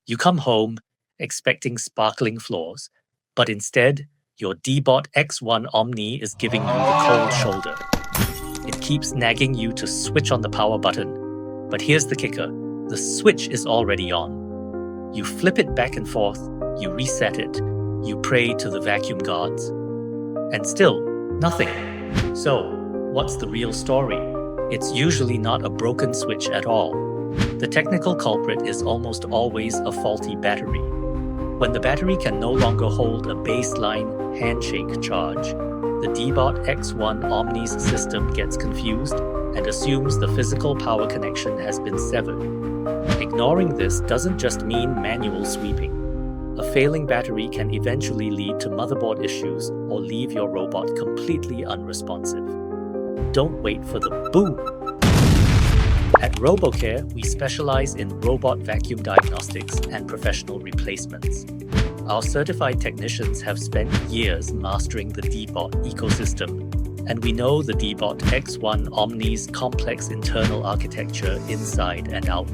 You come home expecting sparkling floors, but instead, your Deebot X1 Omni is giving you the cold shoulder. It keeps nagging you to switch on the power button, but here's the kicker: the switch is already on. You flip it back and forth, you reset it, you pray to the vacuum gods, and still, nothing. So, what's the real story? It's usually not a broken switch at all. The technical culprit is almost always a faulty battery. When the battery can no longer hold a baseline handshake charge, the Deebot X1 Omni's system gets confused and assumes the physical power connection has been severed. Ignoring this doesn't just mean manual sweeping. A failing battery can eventually lead to motherboard issues or leave your robot completely unresponsive. Don't wait for the boom. At RoboCare, we specialize in robot vacuum diagnostics and professional replacements. Our certified technicians have spent years mastering the Deebot ecosystem, and we know the Deebot X1 Omni's complex internal architecture inside and out.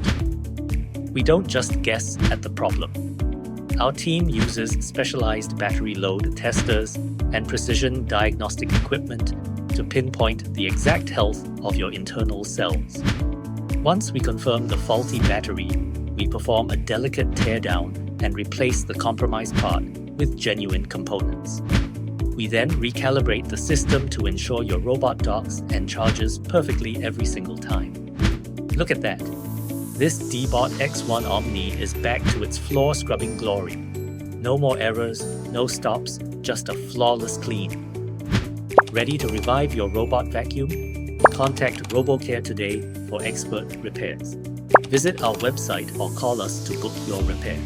We don't just guess at the problem. Our team uses specialized battery load testers and precision diagnostic equipment to pinpoint the exact health of your internal cells. Once we confirm the faulty battery, we perform a delicate teardown and replace the compromised part with genuine components. We then recalibrate the system to ensure your robot docks and charges perfectly every single time. Look at that. This Deebot X1 Omni is back to its floor-scrubbing glory. No more errors, no stops, just a flawless clean. Ready to revive your robot vacuum? Contact RoboCare today for expert repairs. Visit our website or call us to book your repair.